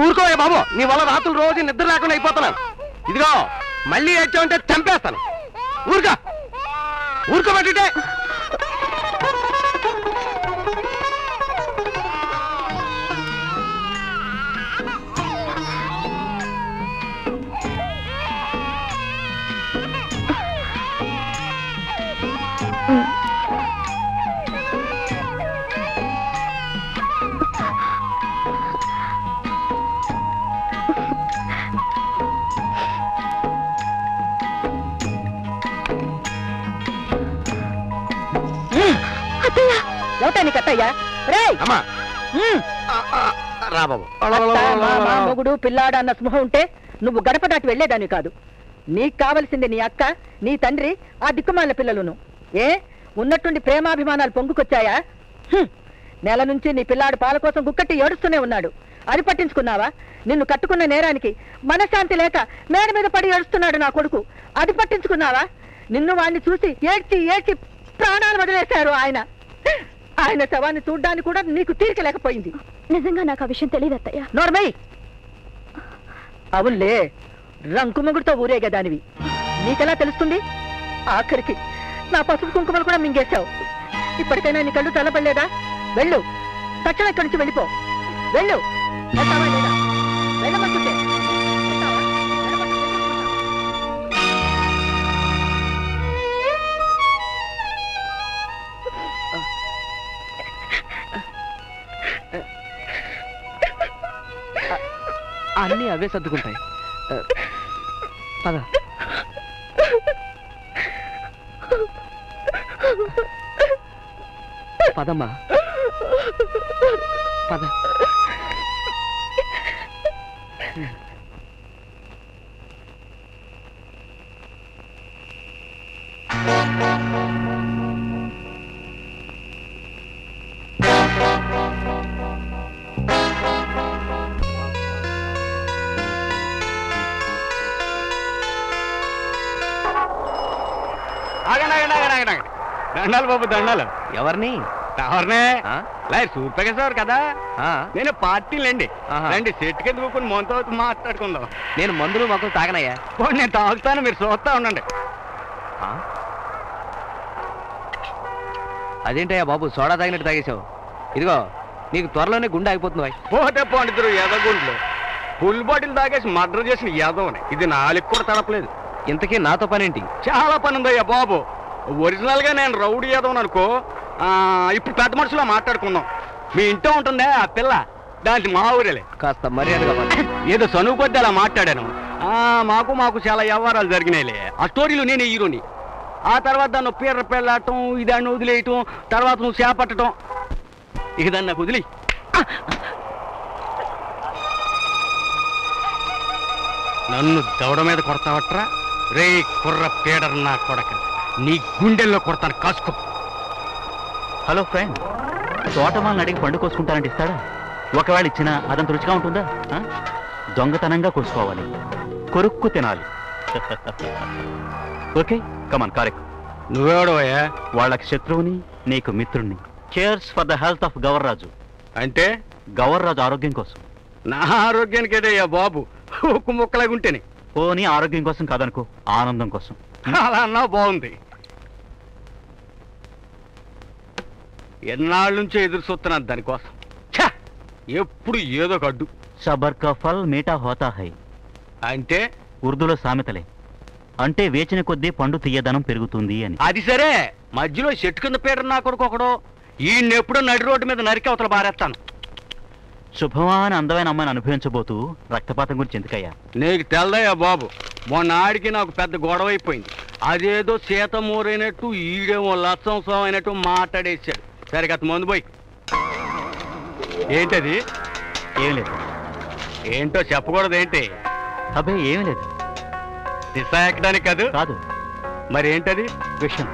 ఊరుకోవే బాబు, నీ వల్ల రాత్రులు రోజు నిద్ర లేకుండా అయిపోతున్నాను. ఇదిగో మళ్ళీ ఏడ్చావంటే చంపేస్తాను. ఊరుకోబెట్టే. మొగుడు పిల్లాడు అన్న స్మృహ ఉంటే నువ్వు గడప దాటి వెళ్లేదాన్ని కాదు. నీకు కావలసింది నీ అక్క, నీ తండ్రి, ఆ దిక్కుమాల పిల్లలును. ఏ ఉన్నట్టుండి ప్రేమాభిమానాలు పొంగుకొచ్చాయా? నెల నుంచి నీ పిల్లాడు పాల కోసం గుక్కట్టి ఏడుస్తూనే ఉన్నాడు. అది పట్టించుకున్నావా? నిన్ను కట్టుకున్న నేరానికి మనశ్శాంతి లేక మేడ మీద పడి ఏడుస్తున్నాడు నా కొడుకు. అది పట్టించుకున్నావా? నిన్ను వాడిని చూసి ఏడ్చి ఏడ్చి ప్రాణాలు వదిలేశారు ఆయన. ఆయన శవాన్ని చూడ్డానికి కూడా నీకు తీరిక లేకపోయింది. నిజంగా నాకు ఆ విషయం తెలియదు అత్తయ్య. నోర్మై. అవునులే, రంకు మొగుడుతో ఊరేగేదానివి. నీకెలా తెలుస్తుంది? ఆఖరికి నా పసుపు కుంకుమలు కూడా మింగేశావు. ఇప్పటికైనా నీ కళ్ళు చల్లబడలేదా? వెళ్ళు, తక్షణం ఇక్కడి నుంచి వెళ్ళిపో. వెళ్ళు. వెళ్ళమంటుంటే అన్నీ అవే సర్దుకుంటాయి. పద. పదమ్మా, పద. దండాలు బాబు, దండాలు. ఎవరిని? సూర్యప్రకాశ్ కదా. నేను పార్టీలండి. రండి, సెట్ కింద కూర్చొని మనతో మాట్లాడుకుందాం. నేను మందులు మొక్కలు తాగనయ్యా. నేను తాగుతాను, మీరు చూస్తా ఉండండి. అదేంటయ్యా బాబు, సోడా తాగినట్టు తాగేశావు? ఇదిగో నీకు త్వరలోనే గుండె అయిపోతుంది. పోతే పండితురు ఎదగుండ్లు ఫుల్ బాటిల్ తాగేసి మర్డర్ చేసిన ఎదవని. ఇది నాలుగు కూడా తడపలేదు. ఇంతకీ నాతో పనేంటి? చాలా పని ఉందయ్యా బాబు. ఒరిజినల్ గా నేను రౌడీ ఎదవను అనుకో. ఇప్పుడు పెద్ద మనుషులో మాట్లాడుకుందాం. మీ ఇంట్లో ఉంటుందే ఆ పిల్ల, దానికి మా ఊరేలే. కాస్త మర్యాదగా ఏదో చనువు కొద్ది అలా మాట్లాడాను. మాకు చాలా వ్యవహారాలు జరిగినాయిలే. ఆ స్టోరీలో నేను హీరోని. ఆ తర్వాత దాన్ని పీర్ర పెళ్ళాటం, దాన్ని వదిలేయటం, తర్వాత నువ్వు చేపట్టడం. ఇక దాన్ని నాకు వదిలి. నన్ను దవడ మీద కొడతావట్రా? రే కుర్ర పీడర్ నా కొడక, నీ గుండెల్లో కొడతాను, కాసుకో. హలో ఫ్రెండ్, తోటమాలను అడిగి పండు కోసుకుంటానంటే ఇస్తాడా? ఒకవేళ ఇచ్చినా అదంత రుచిగా ఉంటుందా? దొంగతనంగా కోసుకోవాలి, కొరుక్కు తినాలి. ఓకే, కమాన్ కారెక్. నువ్వెవడవయ్యా? వాళ్ళకి శత్రువుని, నీకు మిత్రుణ్ణి. Cares for the health of Gavarraju. అంటే గవర్రాజు ఆరోగ్యం కోసం. నా ఆరోగ్యానికేటయ్యా బాబు, ఉక్కు ముక్కలాగుంటేనే. పోనీ ఆరోగ్యం కోసం కాదనుకో, ఆనందం కోసం. అలా అన్నా బాగుంది. ఎన్నాళ్ళ నుంచో ఎదురు చూస్తున్నాను దానికోసం. ఎప్పుడు ఏదో ఒక అడ్డు. సబర్ కా ఫల్ మీఠా హోతా హై అంటే ఉర్దూలో సామెతలే. అంటే వేచిన కొద్దీ పండు తీయదనం పెరుగుతుంది అని. అది సరే, మధ్యలో చెట్టు కింద పీటర్ నా కొడుకు ఒకడు. ఈయనెప్పుడో నడి రోడ్డు మీద నరికి అవతల బారేస్తాను. శుభమా అని అందమైన అమ్మాయిని అనుభవించబోతూ రక్తపాతం గురించి ఎందుకయ్యా? నీకు తెల్లయ్యా బాబు, మొన్న ఆడికి నాకు పెద్ద గొడవ అయిపోయింది. అదేదో సీతమూరైనట్టు, ఈడేమో లత్సం అయినట్టు మాట్లాడేసాడు. సరే గత ముందు పోయి. ఏంటది? ఏం లేదు. ఏంటో చెప్పకూడదు. ఏంటి? అబ్బే ఏమీ లేదు. దిశ ఎక్కడానికి కాదు. కాదు. మరి ఏంటది? విషయం.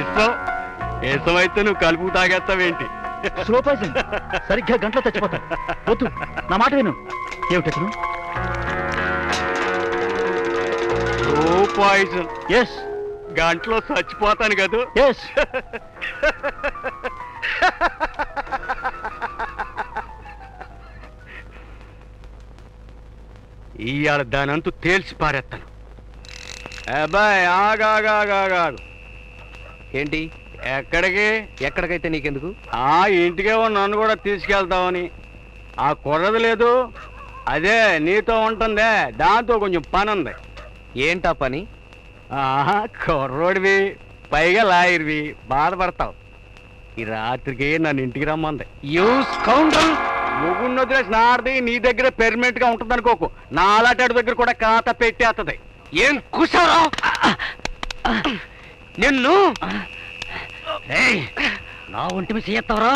ఇష్టం ఇష్టమైతే నువ్వు కలుపు తాగేస్తావేంటి? Slow poison. సరిగ్గా గంటలో చచ్చిపోతా. వద్దు, నా మాట విను. ఏమిటను? Slow poison. ఎస్. గంటలో చచ్చిపోతాను కదా. ఎస్. ఇవాళ దానంతూ తేల్చి పారేస్తాను. అబ్బాయి ఆగాగాగాగాగు. ఏంటి? ఎక్కడికి? ఎక్కడికైతే నీకెందుకు? ఇంటికేమో నన్ను కూడా తీసుకెళ్తామని. ఆ కుర్రది లేదు, అదే నీతో ఉంటుందే, దాంతో కొంచెం పని ఉంది. ఏంటా పని? కుర్రోడివి, పైగా లాయర్వి, బాధపడతావు. ఈ రాత్రికి నన్ను ఇంటికి రమ్మంది. ముగ్గురు వదిలేసి నారది నీ దగ్గర పెర్మనెంట్ గా ఉంటుంది అనుకోకు. నా అలాంటి దగ్గర కూడా ఖాతా పెట్టేస్తుంది. ఏం కుసారా నిన్ను? నా ఒంటి మీద చేస్తావరా?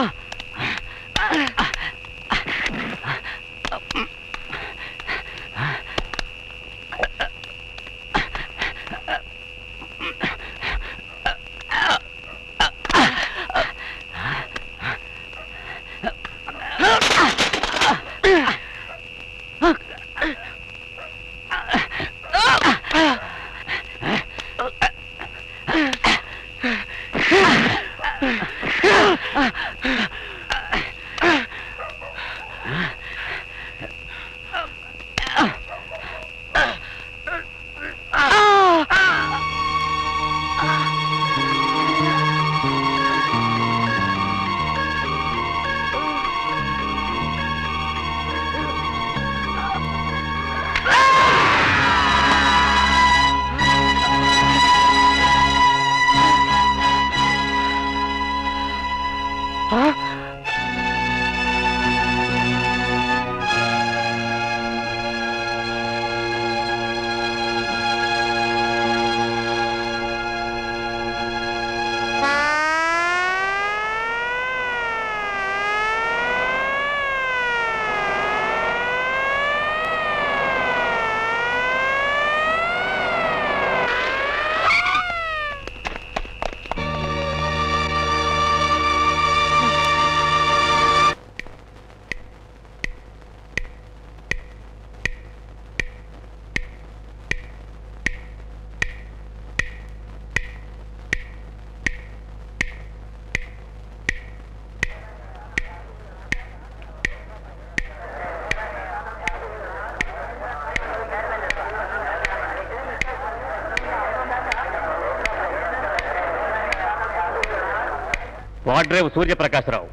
Vadrevu Suryaprakasarao.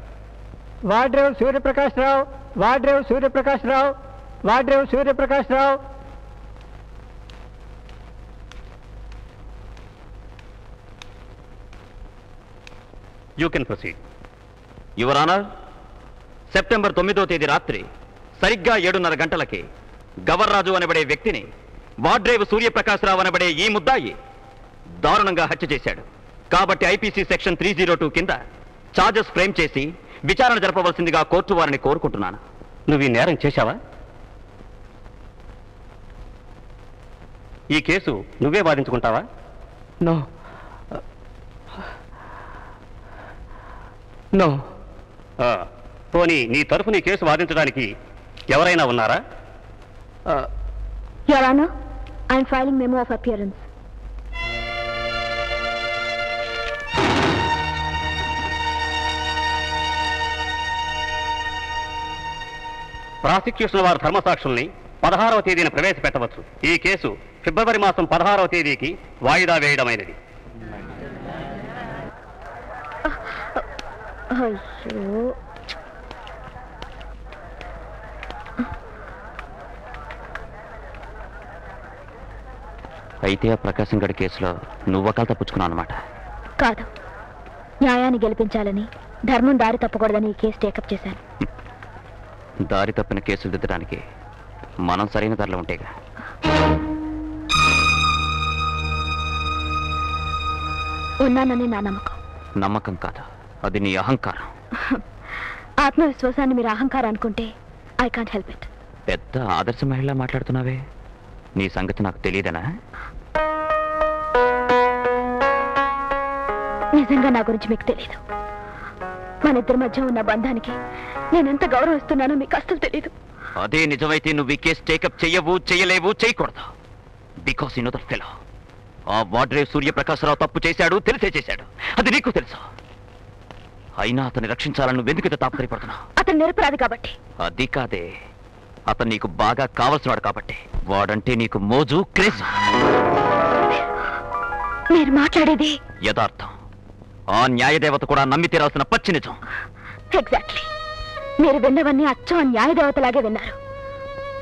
Vadrevu Suryaprakasarao. Vadrevu Suryaprakasarao. Vadrevu Suryaprakasarao. You can proceed. Your honour, September 9వ తేదీ రాత్రి సరిగ్గా 7:30 గంటలకి గవర్రాజు అనబడే వ్యక్తిని వాడ్రేవు సూర్యప్రకాశరావు అనబడే ఈ ముద్దాయి దారుణంగా హత్య చేశాడు. కాబట్టి ఐపీసీ సెక్షన్ 302 కింద చార్జెస్ ఫ్రేమ్ చేసి విచారణ జరపవలసిందిగా కోర్టు వారిని కోరుకుంటున్నాను. నువ్వు ఈ నేరం చేశావా? ఈ కేసు నువ్వే వాదించుకుంటావా? No no. పోనీ నీ తరఫున ఈ కేసు వాదించడానికి ఎవరైనా ఉన్నారా? Your Honor, I am filing memo of appearance. Prosecution వారి ధర్మసాక్షుల్ని 16వ తేదీన ప్రవేశపెట్టవచ్చు. ఈ కేసు ఫిబ్రవరి మాసం 16వ తేదీకి వాయిదా వేయడమైనది. అయ్యో, అయితే ఆ ప్రకాశం గడి కేసులో నువ్వు వకాలు తప్పుచుకున్నావు అనమాట. కాదు, న్యాయాన్ని గెలిపించాలని, ధర్మం దారి తప్పకూడదని ఈ కేసు టేకప్ చేశాను. దారి తప్పిన కేసులు దిద్దడానికి మనం సరైన ధరలో ఉంటేగా. ఉన్నానని నా నమ్మకం. నమ్మకం కాదు, అది నీ అహంకారం. ఆత్మవిశ్వాసాన్ని మీరు అహంకారం అనుకుంటే ఐ కాంట్ హెల్ప్ ఇట్. పెద్ద ఆదర్శ మహిళ మాట్లాడుతున్నావే, నీ సంగతి నాకు తెలియదనా? నిజంగా నా గురించి మీకు తెలియదు. మన ఇద్దరి మధ్య ఉన్న బంధానికి నేనెంత గౌరవిస్తున్నానో మీకు అస్సలు తెలీదు. అదే నిజమైతే నువ్వు ఈ కేసు టేకప్ చెయ్యవు, చెయ్యలేవు, చేయకూడదు. Because you know that fellow. ఆ వాడ్రేవ్ సూర్యప్రకాశరావు తప్పు చేశాడు, తెలిసే చేశాడు. అది నీకు తెలుసు. అయినా అతన్ని రక్షించాలని నువ్వు ఎందుకు తాపత్రయపడుతున్నావు? అతను నిరపరాధి కాబట్టి. అది కాదే, అతను నీకు బాగా కావలసినవాడు కాబట్టి. వాడంటే నీకు మోజు క్రేజ్. మీరు మాట్లాడేది యథార్థం. ఆ న్యాయదేవత కూడా నమ్మి తీరాల్సిన పచ్చి నిజం. ఎగ్జాక్ట్లీ. మీరు విన్నవన్నీ అచ్చం ఆ న్యాయదేవతలాగే విన్నారు.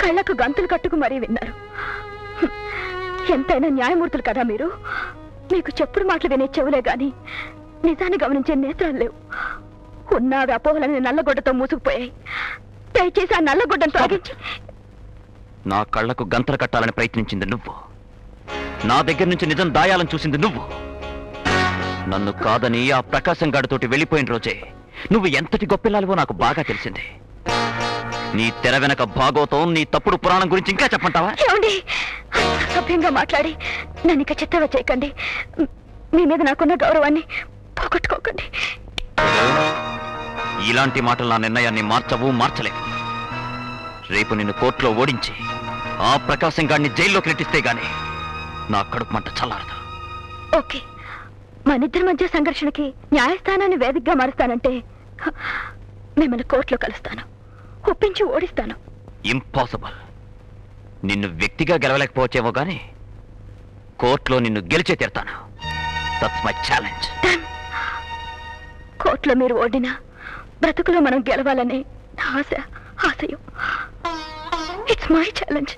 కళ్ళకు గంతులు కట్టుకు మరీ విన్నారు. ఎంతైనా న్యాయమూర్తులు కదా మీరు. మీకు చెప్పుడు మాటలు వినే చెవులే గాని నిజాన్ని గమనించే నేత్రాలు లేవు. ఉన్న అపోహలని నల్లగొడ్డతో మూసుకుపోయాయి. దయచేసి ఆ నల్లగొడ్డను తొలగించి. నా కళ్ళకు గంతలు కట్టాలని ప్రయత్నించింది నువ్వు. నా దగ్గర నుంచి నిజం దాయాలని చూసింది నువ్వు. నన్ను కాదని ఆ ప్రకాశం గాడితోటి వెళ్ళిపోయిన రోజే నువ్వు ఎంతటి గొప్పిల్లాలివో నాకు బాగా తెలిసింది. నీ తెర వెనక భాగవతం, నీ తప్పుడు పురాణం గురించి ఇంకా చెప్పంటావా? ఏమండి, సభ్యంగా మాట్లాడి నన్ను ఇక చిత్తవ చేయకండి. మీ మీద నాకున్న గౌరవాన్ని పోగొట్టుకోకండి. ఇలాంటి మాటలు నా నిర్ణయాన్ని మార్చవు, మార్చలేవు. రేపు నిన్ను కోర్టులో ఓడించి ఆ ప్రకాశం గాడిని జైల్లోకి నెట్టిస్తే గాని నా కడుపు మంట చల్లారదు. ఓకే, మనిద్దరి మధ్య సంఘర్షణకి న్యాయస్థానాన్ని వేదికగా మారుస్తానంటే మిమ్మల్ని కోర్టులో కలుస్తాను, ఒప్పించి ఓడిస్తాను. ఇంపాసిబుల్. నిన్ను వ్యక్తిగా గెలవలేకపోవచ్చేమో గాని కోర్టులో నిన్ను గెలిచే తీరుతాను. That's my challenge. కోర్టులో మీరు ఓడినా బ్రతుకులో మనం గెలవాలనే నా ఆశ, ఆశయం. It's my challenge.